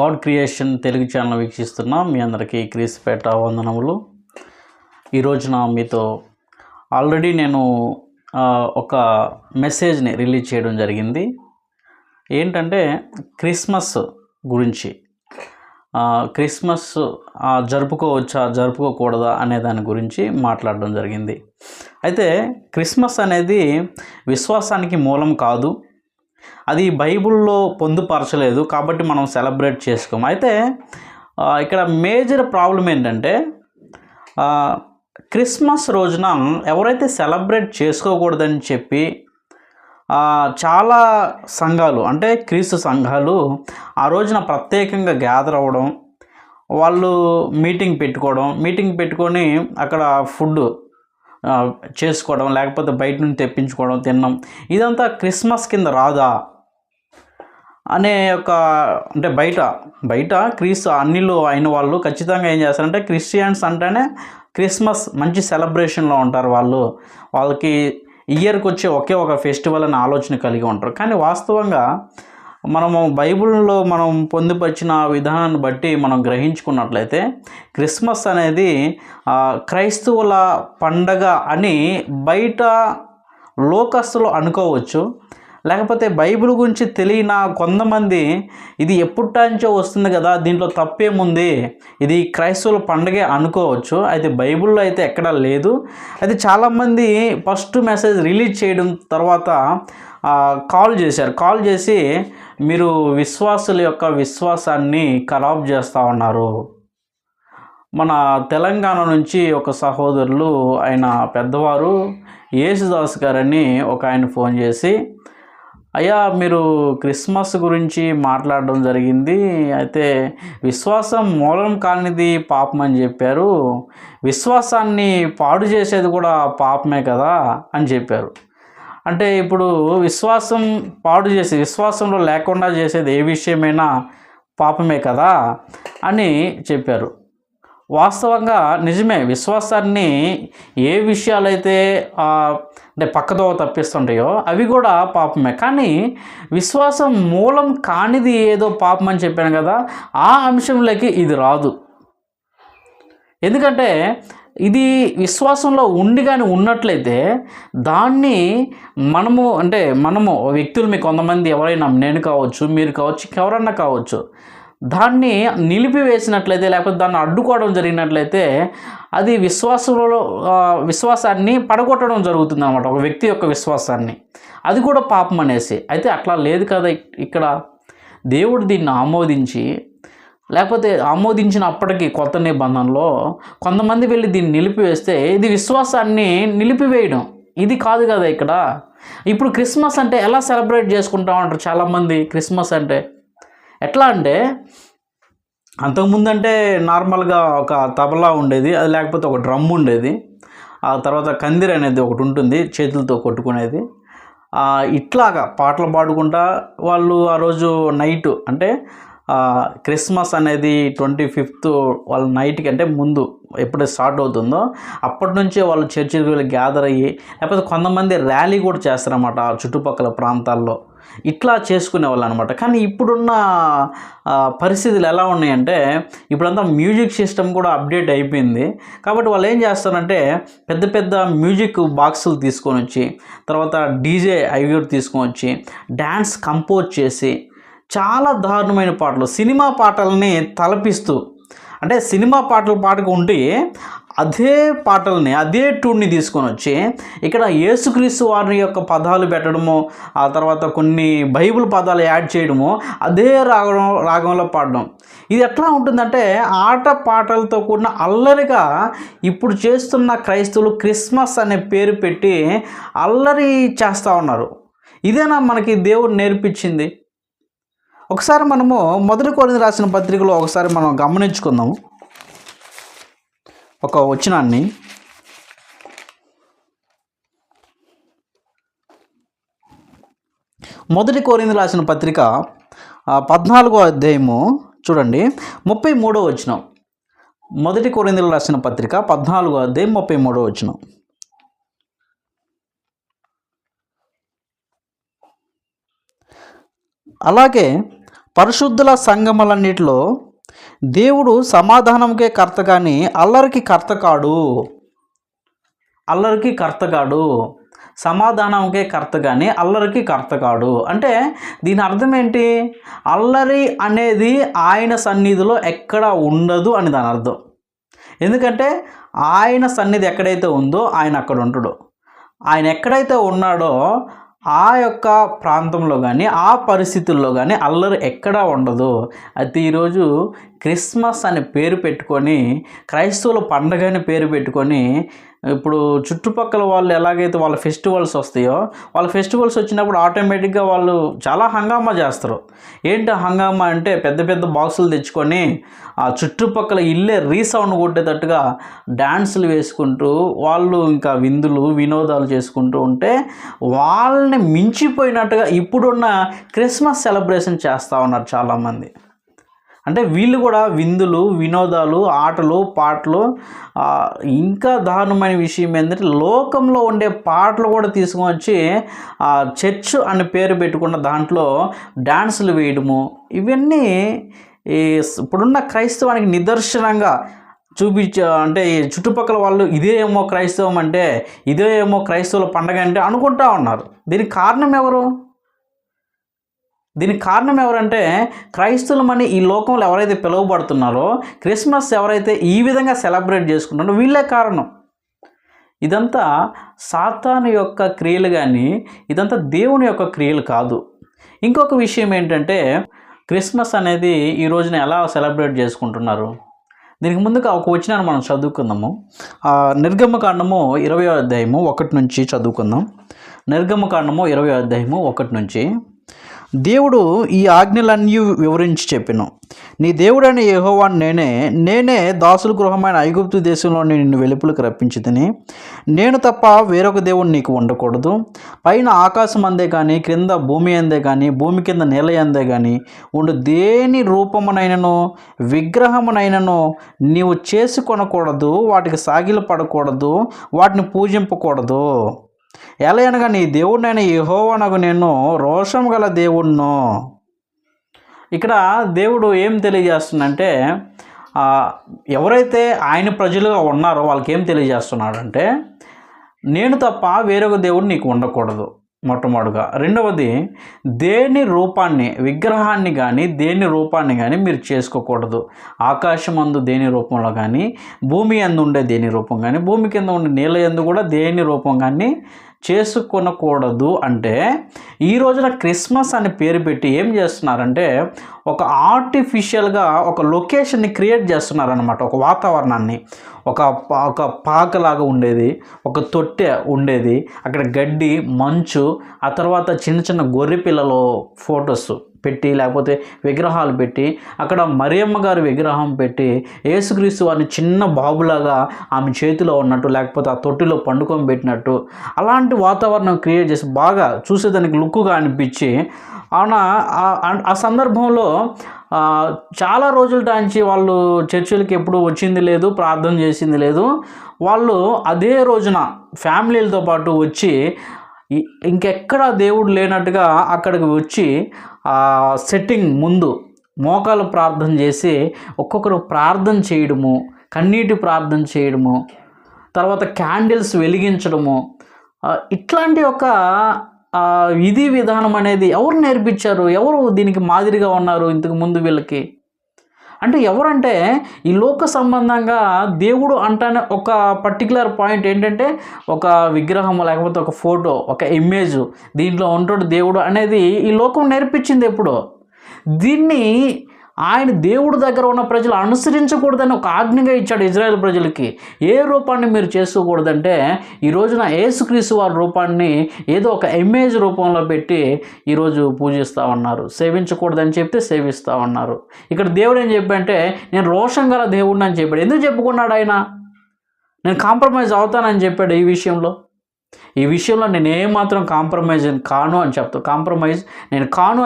God creation Telugu channel వీక్షిస్తున్న మీ అందరికీ క్రీస్తుపేట వందనములు. ఈ రోజున మీతో ఆల్రెడీ నేను ఒక మెసేజ్ని రిలీజ్ చేయడం జరిగింది. ఏంటంటే క్రిస్మస్ గురించి, క్రిస్మస్ జరుపుకోవచ్చా జరుపుకోకూడదా అనే దాని గురించి మాట్లాడడం జరిగింది. అయితే క్రిస్మస్ అనేది విశ్వాసానికి మూలం కాదు, అది బైబిల్లో పొందుపరచలేదు, కాబట్టి మనం సెలబ్రేట్ చేసుకోము. అయితే ఇక్కడ మేజర్ ప్రాబ్లం ఏంటంటే క్రిస్మస్ రోజున ఎవరైతే సెలబ్రేట్ చేసుకోకూడదని చెప్పి చాలా సంఘాలు, అంటే క్రీస్తు సంఘాలు ఆ రోజున ప్రత్యేకంగా గ్యాదర్ అవ్వడం, వాళ్ళు మీటింగ్ పెట్టుకొని అక్కడ ఫుడ్ చేసుకోవడం, లేకపోతే బయట నుంచి తెప్పించుకోవడం, తినడం, ఇదంతా క్రిస్మస్ కింద రాదా అనే ఒక, అంటే బయట క్రీస్తు అన్నిలో అయిన వాళ్ళు ఖచ్చితంగా ఏం చేస్తారంటే, క్రిస్టియన్స్ అంటేనే క్రిస్మస్ మంచి సెలబ్రేషన్లో ఉంటారు. వాళ్ళకి ఇయర్కి వచ్చే ఒకే ఒక ఫెస్టివల్ అనే ఆలోచన కలిగి ఉంటారు. కానీ వాస్తవంగా మనము బైబిల్లో మనం పొందుపరిచిన విధానాన్ని బట్టి మనం గ్రహించుకున్నట్లయితే క్రిస్మస్ అనేది క్రైస్తవుల పండగ అని బయట లోకస్తులు అనుకోవచ్చు, లేకపోతే బైబిల్ గురించి తెలియని కొంతమంది ఇది ఎప్పుటాంచో వస్తుంది కదా, దీంట్లో తప్పేముంది, ఇది క్రైస్తవుల పండగే అనుకోవచ్చు. అయితే బైబిల్లో అయితే ఎక్కడా లేదు. అయితే చాలామంది ఫస్ట్ మెసేజ్ రిలీజ్ చేయడం తర్వాత కాల్ చేసి మీరు విశ్వాసుల యొక్క విశ్వాసాన్ని ఖరాబ్ చేస్తూ ఉన్నారు. మన తెలంగాణ నుంచి ఒక సహోదరులు, ఆయన పెద్దవారు యేసుదాస్ గారని ఒక ఆయన ఫోన్ చేసి, అయ్యా మీరు క్రిస్మస్ గురించి మాట్లాడడం జరిగింది, అయితే విశ్వాసం మూలం కానిది పాపం అని చెప్పారు, విశ్వాసాన్ని పాడు చేసేది కూడా పాపమే కదా అని చెప్పారు. అంటే ఇప్పుడు విశ్వాసం పాడు చేసి విశ్వాసంలో లేకుండా చేసేది ఏ విషయమైనా పాపమే కదా అని చెప్పారు. వాస్తవంగా నిజమే, విశ్వాసాన్ని ఏ విషయాలైతే అంటే పక్కదోవ తప్పిస్తుంటాయో అవి కూడా పాపమే. కానీ విశ్వాసం మూలం కానిది ఏదో పాపం అని చెప్పాను కదా, ఆ అంశంలోకి ఇది రాదు. ఎందుకంటే విశ్వాసంలో ఉండి కానీ ఉన్నట్లయితే దాన్ని మనము వ్యక్తులు, మీ కొంతమంది ఎవరైనా, నేను కావచ్చు, మీరు కావచ్చు, ఎవరన్నా కావచ్చు, దాన్ని నిలిపివేసినట్లయితే, లేకపోతే దాన్ని అడ్డుకోవడం జరిగినట్లయితే అది విశ్వాసాన్ని పడగొట్టడం జరుగుతుంది అన్నమాట, ఒక వ్యక్తి యొక్క విశ్వాసాన్ని. అది కూడా పాపం అనేసి. అయితే అట్లా లేదు కదా. ఇక్కడ దేవుడు దీన్ని ఆమోదించి, లేకపోతే ఆమోదించినప్పటికీ కొత్త నిబంధనలో కొంతమంది వెళ్ళి దీన్ని నిలిపివేస్తే ఇది విశ్వాసాన్ని నిలిపివేయడం, ఇది కాదు కదా ఇక్కడ. ఇప్పుడు క్రిస్మస్ అంటే ఎలా సెలబ్రేట్ చేసుకుంటామంటారు చాలామంది. క్రిస్మస్ అంటే ఎట్లా అంటే, అంతకుముందు అంటే నార్మల్గా ఒక తబలా ఉండేది, అది లేకపోతే ఒక డ్రమ్ ఉండేది, ఆ తర్వాత కందిరి అనేది ఒకటి ఉంటుంది చేతులతో కొట్టుకునేది. ఇట్లాగా పాటలు పాడుకుంటా వాళ్ళు ఆ రోజు నైట్, అంటే క్రిస్మస్ అనేది 25th వాళ్ళ నైట్కి, అంటే ముందు ఎప్పుడైతే స్టార్ట్ అవుతుందో అప్పటి నుంచే వాళ్ళు చర్చికి వెళ్ళి గ్యాదర్ అయ్యి, లేకపోతే కొంతమంది ర్యాలీ కూడా చేస్తారన్నమాట చుట్టుపక్కల ప్రాంతాల్లో. ఇట్లా చేసుకునేవాళ్ళు అనమాట. కానీ ఇప్పుడున్న పరిస్థితులు ఎలా ఉన్నాయంటే, ఇప్పుడంతా మ్యూజిక్ సిస్టమ్ కూడా అప్డేట్ అయిపోయింది. కాబట్టి వాళ్ళు ఏం చేస్తారంటే, పెద్ద పెద్ద మ్యూజిక్ బాక్సులు తీసుకొని వచ్చి, తర్వాత డీజే ఐవ్యూర్ తీసుకొని వచ్చి డ్యాన్స్ కంపోజ్ చేసి చాలా దారుణమైన పాటలు, సినిమా పాటల్ని తలపిస్తూ, అంటే సినిమా పాటలు పాడుకుంటే అదే పాటల్ని, అదే ట్యూన్ని తీసుకొని వచ్చి ఇక్కడ యేసుక్రీస్తు వారి యొక్క పదాలు పెట్టడము, ఆ తర్వాత కొన్ని బైబిల్ పదాలు యాడ్ చేయడము, అదే రాగంలో పాడడం. ఇది ఎట్లా ఉంటుందంటే, ఆట పాటలతో కూడిన అల్లరిగా ఇప్పుడు చేస్తున్న క్రైస్తవులు క్రిస్మస్ అనే పేరు పెట్టి అల్లరి చేస్తూ ఉన్నారు. ఇదేనా మనకి దేవుడు నేర్పించింది? ఒకసారి మనము 1 కొరింథీయులకు రాసిన పత్రికలో ఒకసారి మనం గమనించుకుందాము ఒక వచనాన్ని. 1 కొరింథీయులకు రాసిన పత్రిక 14వ అధ్యాయము చూడండి, 33వ వచనం. 1 కొరింథీయులకు రాసిన పత్రిక 14వ అధ్యాయం 33వ వచనం. అలాగే పరిశుద్ధుల సంగములన్నిటిలో దేవుడు సమాధానంకే కర్త కానీ అల్లరికి కర్త కాడు. అల్లరికి కర్త కాడు, సమాధానంకే కర్త కానీ అల్లరికి కర్త కాడు. అంటే దీని అర్థం ఏంటి? అల్లరి అనేది ఆయన సన్నిధిలో ఎక్కడ ఉండదు అని దాని అర్థం. ఎందుకంటే ఆయన సన్నిధి ఎక్కడైతే ఉందో ఆయన అక్కడ ఉంటాడు. ఆయన ఎక్కడైతే ఉన్నాడో ఆ యొక్క ప్రాంతంలో కానీ ఆ పరిస్థితుల్లో కానీ అల్లరి ఎక్కడా ఉండదు. అయితే ఈరోజు క్రిస్మస్ అని పేరు పెట్టుకొని, క్రైస్తవుల పండగ అని పేరు పెట్టుకొని, ఇప్పుడు చుట్టుపక్కల వాళ్ళు ఎలాగైతే వాళ్ళ ఫెస్టివల్స్ వస్తాయో, వాళ్ళ ఫెస్టివల్స్ వచ్చినప్పుడు ఆటోమేటిక్గా వాళ్ళు చాలా హంగామా చేస్తారు. ఏంటి హంగామా అంటే పెద్ద పెద్ద బాక్సులు తెచ్చుకొని ఆ చుట్టుపక్కల ఇల్లే రీసౌండ్ కొట్టేటట్టుగా డ్యాన్సులు వేసుకుంటూ వాళ్ళు ఇంకా విందులు వినోదాలు చేసుకుంటూ ఉంటే వాళ్ళని మించిపోయినట్టుగా ఇప్పుడున్న క్రిస్మస్ సెలబ్రేషన్ చేస్తూ ఉన్నారు చాలామంది. అంటే వీళ్ళు కూడా విందులు వినోదాలు ఆటలు పాటలు, ఇంకా దారుణమైన విషయం ఏంటంటే లోకంలో ఉండే పాటలు కూడా తీసుకొని వచ్చి చర్చ్ అని పేరు పెట్టుకున్న దాంట్లో డాన్సులు వేయడము, ఇవన్నీ ఇప్పుడున్న క్రైస్తవానికి నిదర్శనంగా అంటే ఈ చుట్టుపక్కల వాళ్ళు ఇదేమో క్రైస్తవం అంటే ఇదేమో క్రైస్తవుల పండగ అంటే అనుకుంటా ఉన్నారు. దీనికి కారణం ఎవరు? దీనికి కారణం ఎవరంటే క్రైస్తవులమని ఈ లోకంలో ఎవరైతే పిలువబడుతున్నారో, క్రిస్మస్ ఎవరైతే ఈ విధంగా సెలబ్రేట్ చేసుకుంటారో వీళ్ళే కారణం. ఇదంతా సాతాను యొక్క క్రియలు కానీ ఇదంతా దేవుని యొక్క క్రియలు కాదు. ఇంకొక విషయం ఏంటంటే క్రిస్మస్ అనేది ఈ రోజున ఎలా సెలబ్రేట్ చేసుకుంటున్నారు? దీనికి ముందుగా ఒక వచనాన్ని మనం చదువుకుందాము. నిర్గమకాండము 20వ అధ్యాయము 1 నుంచి చదువుకుందాం. నిర్గమకాండము 20వ అధ్యాయము 1 నుంచి. దేవుడు ఈ ఆజ్ఞలన్నీ వివరించి చెప్పెను. నీ దేవుడైన యెహోవాను నేనే దాసుల గృహమైన ఐగుప్తు దేశంలో నిన్ను వెలుపలకు రప్పించితిని. నేను తప్ప వేరొక దేవుడు నీకు ఉండకూడదు. పైన ఆకాశం అందే కానీ క్రింద భూమి అందే కానీ భూమి కింద నేల అందే కానీ ఉండు దేని రూపమునైనను విగ్రహమునైనను నీవు చేసుకొనకూడదు. వాటికి సాగిల పడకూడదు, వాటిని పూజింపకూడదు. ఎలా అనగా నీ దేవుడినైన యెహోవానగు నేను రోషం గల దేవుణ్ణు. ఇక్కడ దేవుడు ఏం తెలియజేస్తుందంటే ఎవరైతే ఆయన ప్రజలుగా ఉన్నారో వాళ్ళకి ఏం తెలియజేస్తున్నాడంటే నేను తప్ప వేరొక దేవుడు నీకు ఉండకూడదు మొట్టమొదటిగా. రెండవది దేని రూపాన్ని విగ్రహాన్ని కానీ దేని రూపాన్ని కానీ మీరు చేసుకోకూడదు. ఆకాశం అందు దేని రూపంలో కానీ భూమి అందు ఉండే దేని రూపం కానీ భూమి కింద ఉండే నీళ్ళ యందు కూడా దేని రూపం కానీ చేసుకొనకూడదు. అంటే ఈ రోజున క్రిస్మస్ అని పేరు పెట్టి ఏం చేస్తున్నారంటే ఒక ఆర్టిఫిషియల్గా ఒక లొకేషన్ని క్రియేట్ చేస్తున్నారనమాట. ఒక వాతావరణాన్ని, ఒక పాకలాగా ఉండేది, ఒక తొట్టె ఉండేది, అక్కడ గడ్డి మంచు, ఆ తర్వాత చిన్న చిన్న గొర్రె పిల్లలు ఫొటోస్ పెట్టి లేకపోతే విగ్రహాలు పెట్టి అక్కడ మరియమ్మ గారి విగ్రహం పెట్టి యేసుక్రీస్తు వారిని చిన్న బాబులాగా ఆమె చేతిలో ఉన్నట్టు లేకపోతే ఆ తొట్టిలో పండుకొని పెట్టినట్టు అలాంటి వాతావరణం క్రియేట్ చేసి బాగా చూసేదానికి లుక్గా అనిపించి ఆ సందర్భంలో చాలా రోజుల నుంచి వాళ్ళు చర్చిలకి ఎప్పుడు వచ్చింది లేదు, ప్రార్థన చేసింది లేదు. వాళ్ళు అదే రోజున ఫ్యామిలీలతో పాటు వచ్చి ఇంకెక్కడ దేవుడు లేనట్టుగా అక్కడికి వచ్చి సెట్టింగ్ ముందు మోకాలు ప్రార్థన చేసి ఒక్కొక్కరు ప్రార్థన చేయడము, కన్నీటి ప్రార్థన చేయడము, తర్వాత క్యాండిల్స్ వెలిగించడము, ఇట్లాంటి ఒక విధి విధానం అనేది ఎవరు నేర్పించారు? ఎవరు దీనికి మాదిరిగా ఉన్నారు ఇంతకు ముందు వీళ్ళకి? అంటే ఎవరంటే ఈ లోక సంబంధంగా దేవుడు అంటానే ఒక పర్టికులర్ పాయింట్ ఏంటంటే ఒక విగ్రహం లేకపోతే ఒక ఫోటో, ఒక ఇమేజ్, దీంట్లో ఉంటాడు దేవుడు అనేది ఈ లోకం నేర్పించింది ఎప్పుడో. దీన్ని ఆయన దేవుడి దగ్గర ఉన్న ప్రజలు అనుసరించకూడదని ఒక ఆజ్ఞగా ఇచ్చాడు ఇజ్రాయెల్ ప్రజలకి. ఏ రూపాన్ని మీరు చేసుకోకూడదంటే ఈ రోజున యేసుక్రీస్తు వారి రూపాన్ని ఏదో ఒక ఇమేజ్ రూపంలో పెట్టి ఈరోజు పూజిస్తూ ఉన్నారు. సేవించకూడదని చెప్తే సేవిస్తూ ఉన్నారు. ఇక్కడ దేవుడు ఏం చెప్పంటే నేను రోషం గల దేవుడిని అని చెప్పాడు. ఎందుకు చెప్పుకున్నాడు ఆయన? నేను కాంప్రమైజ్ అవుతానని చెప్పాడు. ఈ విషయంలో నేను ఏమాత్రం కాంప్రమైజ్ నేను కాను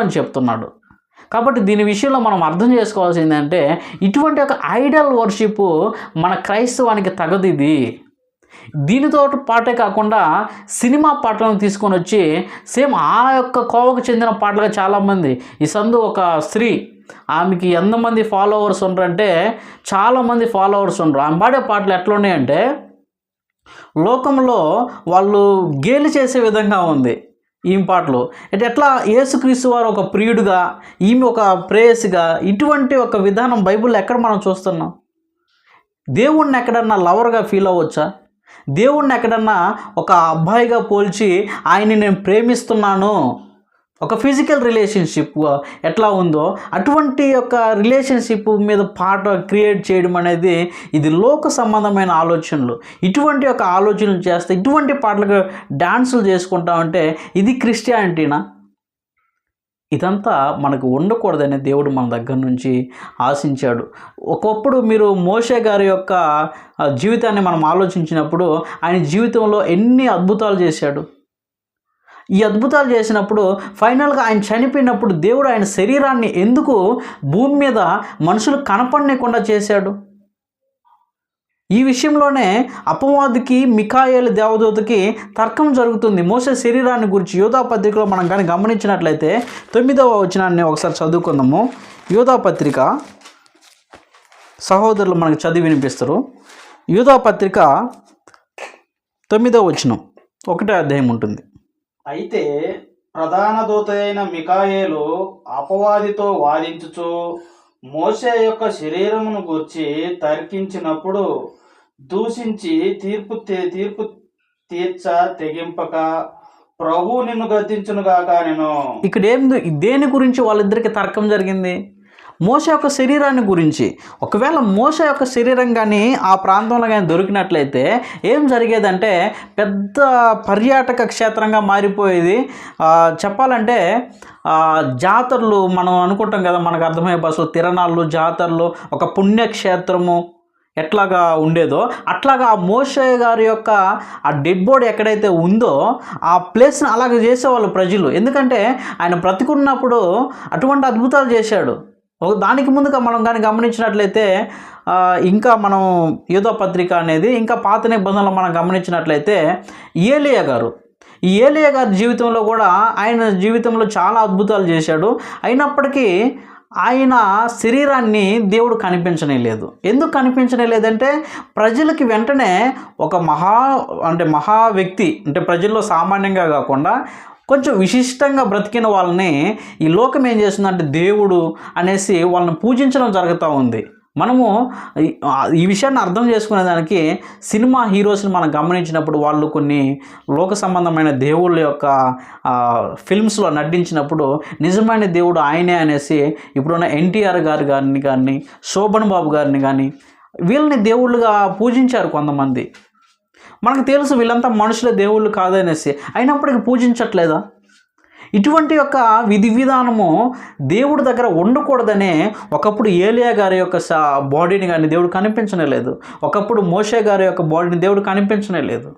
అని చెప్తున్నాడు. కాబట్టి దీని విషయంలో మనం అర్థం చేసుకోవాల్సింది ఏంటంటే ఇటువంటి ఒక ఐడల్ వర్షిప్ మన క్రైస్తవానికి తగదు. దీనితో పాటే కాకుండా సినిమా పాటలను తీసుకొని వచ్చి సేమ్ ఆ యొక్క కోవకు చెందిన పాటలుగా చాలామంది, ఈ సందు ఒక స్త్రీ, ఆమెకి ఎంతమంది ఫాలోవర్స్ ఉన్నారంటే చాలామంది ఫాలోవర్స్ ఉన్నారు. ఆమె పాడే పాటలు ఎట్లా ఉన్నాయంటే లోకంలో వాళ్ళు గేలి చేసే విధంగా ఉంది ఈమె పాటలు. అంటే ఎట్లా యేసుక్రీస్తు వారు ఒక ప్రియుడుగా, ఈమె ఒక ప్రేయసిగా, ఇటువంటి ఒక విధానం బైబిల్లో ఎక్కడ మనం చూస్తున్నాం? దేవుణ్ణి ఎక్కడన్నా లవర్గా ఫీల్ అవ్వచ్చా? దేవుణ్ణి ఎక్కడన్నా ఒక అబ్బాయిగా పోల్చి ఆయన్ని నేను ప్రేమిస్తున్నాను, ఒక ఫిజికల్ రిలేషన్షిప్ ఎట్లా ఉందో అటువంటి యొక్క రిలేషన్షిప్ మీద పాట క్రియేట్ చేయడం అనేది ఇది లోక సంబంధమైన ఆలోచనలు. ఇటువంటి యొక్క ఆలోచనలు చేస్తే, ఇటువంటి పాటలకు డాన్సులు చేసుకుంటామంటే ఇది క్రిస్టియానిటీనా? ఇదంతా మనకు ఉండకూడదని దేవుడు మన దగ్గర నుంచి ఆశించాడు. ఒకప్పుడు మీరు మోషే గారి యొక్క జీవితాన్ని మనం ఆలోచించినప్పుడు ఆయన జీవితంలో ఎన్ని అద్భుతాలు చేశాడు. ఈ అద్భుతాలు చేసినప్పుడు ఫైనల్గా ఆయన చనిపోయినప్పుడు దేవుడు ఆయన శరీరాన్ని ఎందుకు భూమి మీద మనుషులు కనపడకుండా చేశాడు? ఈ విషయంలోనే అపవాదికి, మిఖాయేలు దేవదూతకి తర్కం జరుగుతుంది మోసే శరీరాన్ని గురించి. యోధా పత్రికలో మనం కానీ గమనించినట్లయితే 9వ వచనాన్ని ఒకసారి చదువుకుందాము. యోధా పత్రిక సహోదరులు మనకు చదివి వినిపిస్తారు. యోధా పత్రిక 9వ వచనం 1వ అధ్యాయం ఉంటుంది. అయితే ప్రధాన దూత అయిన మిఖాయేలు అపవాదితో వాదించుచు మోషే యొక్క శరీరమును గూర్చి తర్కించినప్పుడు దూషించి తీర్పు తీర్చ తెగింపక ప్రభు నిన్ను గద్దించునుగాక నేను. ఇక్కడ దేని గురించి వాళ్ళిద్దరికి తర్కం జరిగింది? మోషే యొక్క శరీరాన్ని గురించి. ఒకవేళ మోషే యొక్క శరీరం కానీ ఆ ప్రాంతంలో కానీ దొరికినట్లయితే ఏం జరిగేదంటే పెద్ద పర్యాటక క్షేత్రంగా మారిపోయేది. చెప్పాలంటే జాతరలు మనం అనుకుంటాం కదా, మనకు అర్థమయ్యే భాషలో తిరణాలు, జాతరలు, ఒక పుణ్యక్షేత్రము ఎట్లాగా ఉండేదో అట్లాగా ఆ మోషే గారి యొక్క ఆ డెడ్ బాడీ ఎక్కడైతే ఉందో ఆ ప్లేస్ని అలాగే చేసేవాళ్ళు ప్రజలు. ఎందుకంటే ఆయన బ్రతికున్నప్పుడు అటువంటి అద్భుతాలు చేశాడు. దానికి ముందుగా మనం కానీ గమనించినట్లయితే ఇంకా మనం యోధా పత్రిక అనేది ఇంకా పాత నిబంధనలు మనం గమనించినట్లయితే ఏలియా గారు, ఈ ఏలియా గారి జీవితంలో కూడా ఆయన జీవితంలో చాలా అద్భుతాలు చేశాడు. అయినప్పటికీ ఆయన శరీరాన్ని దేవుడు కనిపించనే లేదు. ఎందుకు కనిపించనే లేదంటే ప్రజలకి వెంటనే ఒక మహా వ్యక్తి, అంటే ప్రజల్లో సామాన్యంగా కాకుండా కొంచెం విశిష్టంగా బ్రతికిన వాళ్ళని ఈ లోకం ఏం చేస్తుందంటే దేవుడు అనేసి వాళ్ళని పూజించడం జరుగుతూ ఉంది. మనము ఈ విషయాన్ని అర్థం చేసుకునేదానికి సినిమా హీరోస్ని మనం గమనించినప్పుడు వాళ్ళు కొన్ని లోక సంబంధమైన దేవుళ్ళ యొక్క ఫిల్మ్స్లో నటించినప్పుడు నిజమైన దేవుడు ఆయనే అనేసి ఇప్పుడున్న ఎన్టీఆర్ గారిని కానీ, శోభన్ బాబు గారిని కానీ వీళ్ళని దేవుళ్ళుగా పూజించారు కొంతమంది. మనకు తెలుసు వీళ్ళంతా మనుషుల దేవుళ్ళు కాదనేసి, అయినప్పటికీ పూజించట్లేదా? ఇటువంటి యొక్క విధి విధానము దేవుడి దగ్గర ఉండకూడదనే ఒకప్పుడు ఏలియా గారి యొక్క బాడీని కానీ దేవుడు కనిపించనే లేదు. ఒకప్పుడు మోషే గారి యొక్క బాడీని దేవుడు కనిపించనే లేదు.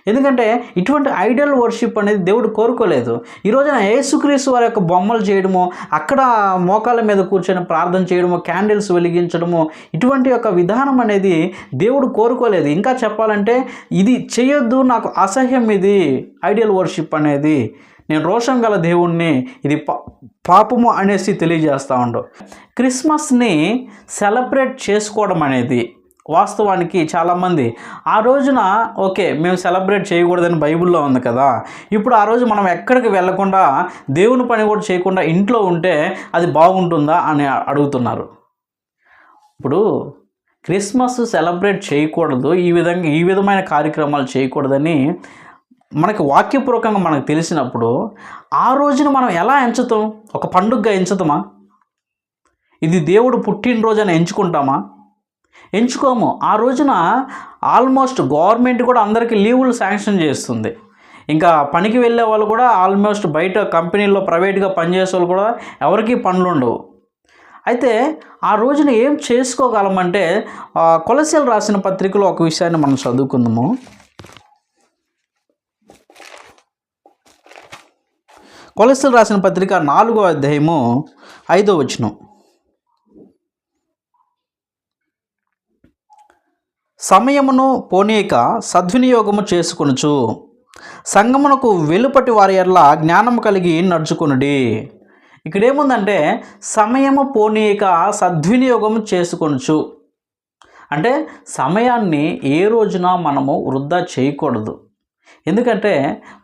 ఎందుకంటే ఇటువంటి ఐడల్ వర్షిప్ అనేది దేవుడు కోరుకోలేదు. ఈ రోజున యేసుక్రీస్తు వారి యొక్క బొమ్మలు చేయడము, అక్కడ మోకాళ్ళ మీద కూర్చొని ప్రార్థన చేయడము, క్యాండిల్స్ వెలిగించడము, ఇటువంటి యొక్క విధానం అనేది దేవుడు కోరుకోలేదు. ఇంకా చెప్పాలంటే ఇది చేయొద్దు, నాకు అసహ్యం ఇది ఐడల్ వర్షిప్ అనేది, నేను రోషం గల దేవుణ్ణి, ఇది పాపము అనేసి తెలియజేస్తూ ఉండవు. క్రిస్మస్ని సెలబ్రేట్ చేసుకోవడం అనేది వాస్తవానికి చాలామంది ఆ రోజున ఓకే మేము సెలబ్రేట్ చేయకూడదని బైబిల్లో ఉంది కదా, ఇప్పుడు ఆ రోజు మనం ఎక్కడికి వెళ్ళకుండా దేవుని పని కూడా చేయకుండా ఇంట్లో ఉంటే అది బాగుంటుందా అని అడుగుతున్నారు. ఇప్పుడు క్రిస్మస్ సెలబ్రేట్ చేయకూడదు, ఈ విధమైన కార్యక్రమాలు చేయకూడదని మనకి వాక్యపూర్వకంగా మనకు తెలిసినప్పుడు ఆ రోజున మనం ఎలా ఎంచుతాం? ఒక పండుగగా ఎంచుతామా? ఇది దేవుడు పుట్టినరోజు అని ఎంచుకుంటామా? ఎంచుకోము. ఆ రోజున ఆల్మోస్ట్ గవర్నమెంట్ కూడా అందరికీ లీవులు శాంక్షన్ చేస్తుంది. ఇంకా పనికి వెళ్ళే వాళ్ళు కూడా ఆల్మోస్ట్ బయట కంపెనీల్లో ప్రైవేట్గా పనిచేసే వాళ్ళు కూడా ఎవరికీ పనులు ఉండవు. అయితే ఆ రోజున ఏం చేసుకోగలమంటే కొలస్సీలు రాసిన పత్రికలో ఒక విషయాన్ని మనం చదువుకుందాము. కొలస్సీలు రాసిన పత్రిక 4వ అధ్యాయము 5వ వచనం. సమయమును పోనీయక సద్వినియోగము చేసుకొనుచు సంగమునకు వెలుపటి వారి ఎడల జ్ఞానము కలిగి నడుచుకొనుడి. ఇక్కడ ఏముందంటే సమయము పోనీయక సద్వినియోగం చేసుకొనుచు అంటే సమయాన్ని ఏ రోజున మనము వృధా చేయకూడదు. ఎందుకంటే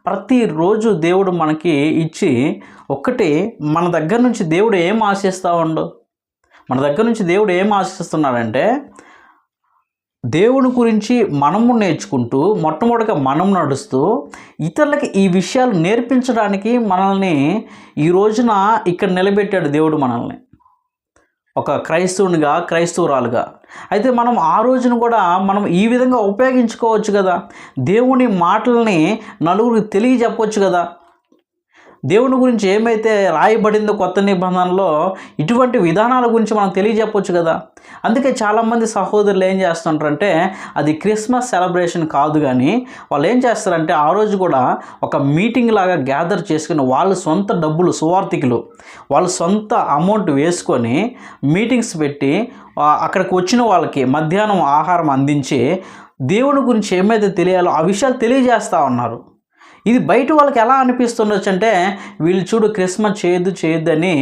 ప్రతిరోజు దేవుడు మనకి ఇచ్చి ఒక్కటి మన దగ్గర నుంచి దేవుడు ఏం ఆశిస్తూ ఉండు, మన దగ్గర నుంచి దేవుడు ఏం ఆశిస్తున్నాడంటే దేవుని గురించి మనము నేర్చుకుంటూ మొట్టమొదటిగా మనం నడుస్తూ ఇతరులకి ఈ విషయాలు నేర్పించడానికి మనల్ని ఈ రోజున ఇక్కడ నిలబెట్టాడు దేవుడు మనల్ని ఒక క్రైస్తవునిగా, క్రైస్తవురాలుగా. అయితే మనం ఆ రోజును కూడా మనం ఈ విధంగా ఉపయోగించుకోవచ్చు కదా. దేవుని మాటల్ని నలుగురికి తెలియజెప్పవచ్చు కదా. దేవుని గురించి ఏమైతే రాయబడిందో కొత్త నిబంధనలో ఇటువంటి విధానాల గురించి మనం తెలియజెప్పవచ్చు కదా. అందుకే చాలామంది సహోదరులు ఏం చేస్తుంటారంటే అది క్రిస్మస్ సెలబ్రేషన్ కాదు, కానీ వాళ్ళు ఏం చేస్తారంటే ఆ రోజు కూడా ఒక మీటింగ్ లాగా గ్యాదర్ చేసుకుని వాళ్ళ సొంత డబ్బులు, సువార్థికులు వాళ్ళ సొంత అమౌంట్ వేసుకొని మీటింగ్స్ పెట్టి అక్కడికి వచ్చిన వాళ్ళకి మధ్యాహ్నం ఆహారం అందించి దేవుని గురించి ఏమైతే తెలియాలో ఆ విషయాలు తెలియజేస్తూ ఉన్నారు. ఇది బయట వాళ్ళకి ఎలా అనిపిస్తుండొచ్చు అంటే వీళ్ళు చూడు క్రిస్మస్ చేయొద్దని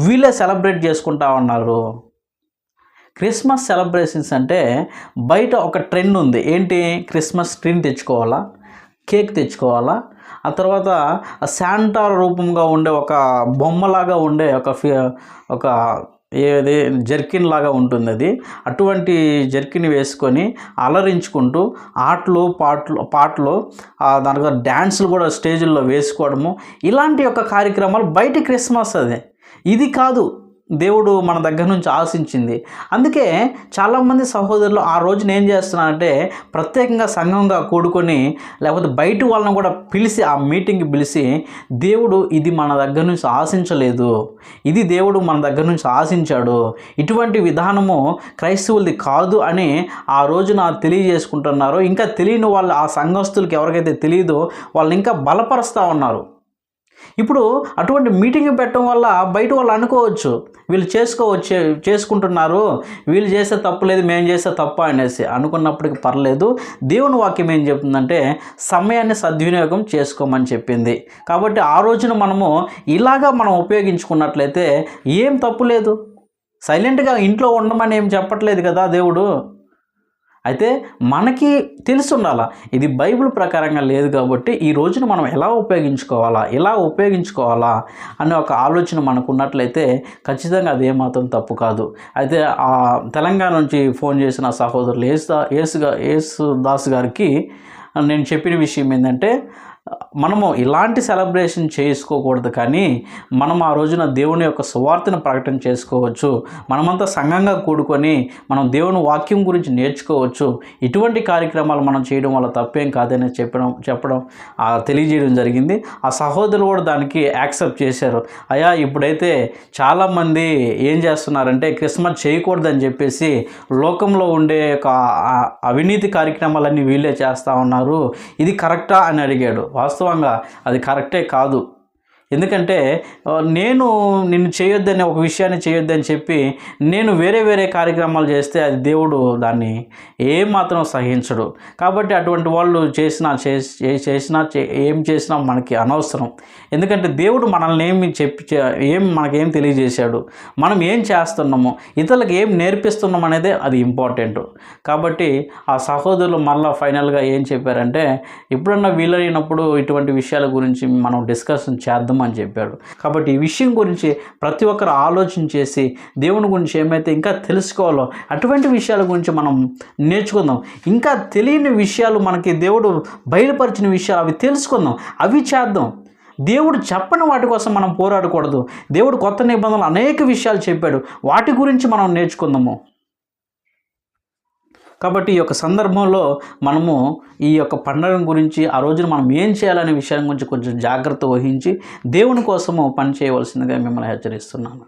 వీళ్ళే సెలబ్రేట్ చేసుకుంటా ఉన్నారు. క్రిస్మస్ సెలబ్రేషన్స్ అంటే బయట ఒక ట్రెండ్ ఉంది. ఏంటి? క్రిస్మస్ ట్రీని తెచ్చుకోవాలా, కేక్ తెచ్చుకోవాలా, ఆ తర్వాత శాంటా రూపంగా ఉండే ఒక బొమ్మలాగా ఉండే ఒక ఏది జర్కిన్ లాగా ఉంటుంది, అది అటువంటి జర్కిన్ వేసుకొని అలరించుకుంటూ ఆటలు పాటలు దానికి డ్యాన్సులు కూడా స్టేజ్ల్లో వేసుకోవడము, ఇలాంటి యొక్క కార్యక్రమాలు బయట క్రిస్మస్. ఇది కాదు దేవుడు మన దగ్గర నుంచి ఆశించింది. అందుకే చాలామంది సహోదరులు ఆ రోజున ఏం చేస్తున్నారంటే ప్రత్యేకంగా సంఘంగా కూడుకొని లేకపోతే బయట వాళ్ళని కూడా పిలిచి ఆ మీటింగ్కి పిలిచి దేవుడు ఇది మన దగ్గర నుంచి ఆశించలేదు, ఇది దేవుడు మన దగ్గర నుంచి ఆశించాడు, ఇటువంటి విధానము క్రైస్తవులది కాదు అని ఆ రోజున తెలియజేసుకుంటున్నారు. ఇంకా తెలియని వాళ్ళు ఆ సంఘస్థులకి ఎవరికైతే తెలియదో వాళ్ళని ఇంకా బలపరుస్తూ ఉన్నారు. ఇప్పుడు అటువంటి మీటింగ్ పెట్టడం వల్ల బయట వాళ్ళు అనుకోవచ్చు వీళ్ళు చేసుకుంటున్నారు, వీళ్ళు చేసే తప్పు లేదు, మేము చేసే తప్ప అనేసి అనుకున్నప్పటికీ పర్లేదు. దేవుని వాక్యం ఏం చెప్తుందంటే సమయాన్ని సద్వినియోగం చేసుకోమని చెప్పింది. కాబట్టి ఆ రోజున మనము ఇలాగా మనం ఉపయోగించుకున్నట్లయితే ఏం తప్పు లేదు. సైలెంట్గా ఇంట్లో ఉండమని ఏం చెప్పట్లేదు కదా దేవుడు. అయితే మనకి తెలిసి ఉండాలా ఇది బైబిల్ ప్రకారంగా లేదు కాబట్టి ఈ రోజున మనం ఎలా ఉపయోగించుకోవాలా అనే ఒక ఆలోచన మనకు ఉన్నట్లయితే ఖచ్చితంగా అది ఏమాత్రం తప్పు కాదు. అయితే ఆ తెలంగాణ నుంచి ఫోన్ చేసిన సహోదరులు యేసు దాస్ గారికి నేను చెప్పిన విషయం ఏంటంటే మనము ఇలాంటి సెలబ్రేషన్ చేసుకోకూడదు, కానీ మనం ఆ రోజున దేవుని యొక్క సువార్తను ప్రకటన చేసుకోవచ్చు. మనమంతా సంఘంగా కూడుకొని మనం దేవుని వాక్యం గురించి నేర్చుకోవచ్చు. ఇటువంటి కార్యక్రమాలు మనం చేయడం వల్ల తప్పేం కాదని చెప్పడం తెలియజేయడం జరిగింది. ఆ సహోదరులు కూడా దానికి యాక్సెప్ట్ చేశారు. అయ్యా ఇప్పుడైతే చాలామంది ఏం చేస్తున్నారంటే క్రిస్మస్ చేయకూడదని చెప్పేసి లోకంలో ఉండే ఒక అవినీతి కార్యక్రమాలన్నీ వీళ్ళే చేస్తూ ఉన్నారు, ఇది కరెక్టా అని అడిగాడు. వాస్తవంగా అది కరెక్టే కాదు. ఎందుకంటే నేను నిన్ను చేయొద్దని ఒక విషయాన్ని చేయొద్దని చెప్పి నేను వేరే కార్యక్రమాలు చేస్తే అది దేవుడు దాన్ని ఏమాత్రం సహించడు. కాబట్టి అటువంటి వాళ్ళు ఏం చేసినా మనకి అనవసరం. ఎందుకంటే దేవుడు మనల్ని మనకేం తెలియజేశాడు, మనం ఏం చేస్తున్నామో, ఇతరులకు ఏం నేర్పిస్తున్నాం అనేది అది ఇంపార్టెంట్. కాబట్టి ఆ సహోదరులు మళ్ళీ ఫైనల్గా ఏం చెప్పారంటే ఎప్పుడన్నా వీలైనప్పుడు ఇటువంటి విషయాల గురించి మనం డిస్కషన్ చేద్దాం అని చెప్పాడు. కాబట్టి ఈ విషయం గురించి ప్రతి ఒక్కరు ఆలోచన చేసి దేవుని గురించి ఏమైతే ఇంకా తెలుసుకోవాలో అటువంటి విషయాల గురించి మనం నేర్చుకుందాం. ఇంకా తెలియని విషయాలు మనకి దేవుడు బయలుపరిచిన విషయాలు అవి తెలుసుకుందాం, అవి చేద్దాం. దేవుడు చెప్పని వాటి కోసం మనం పోరాడకూడదు. దేవుడు కొత్త నిబంధనలు అనేక విషయాలు చెప్పాడు, వాటి గురించి మనం నేర్చుకుందాము. కాబట్టి ఈ యొక్క సందర్భంలో మనము ఈ యొక్క పండుగ గురించి ఆ రోజున మనం ఏం చేయాలనే విషయం గురించి కొంచెం జాగ్రత్త వహించి దేవుని కోసము పని చేయవలసిందిగా మిమ్మల్ని హెచ్చరిస్తున్నాను.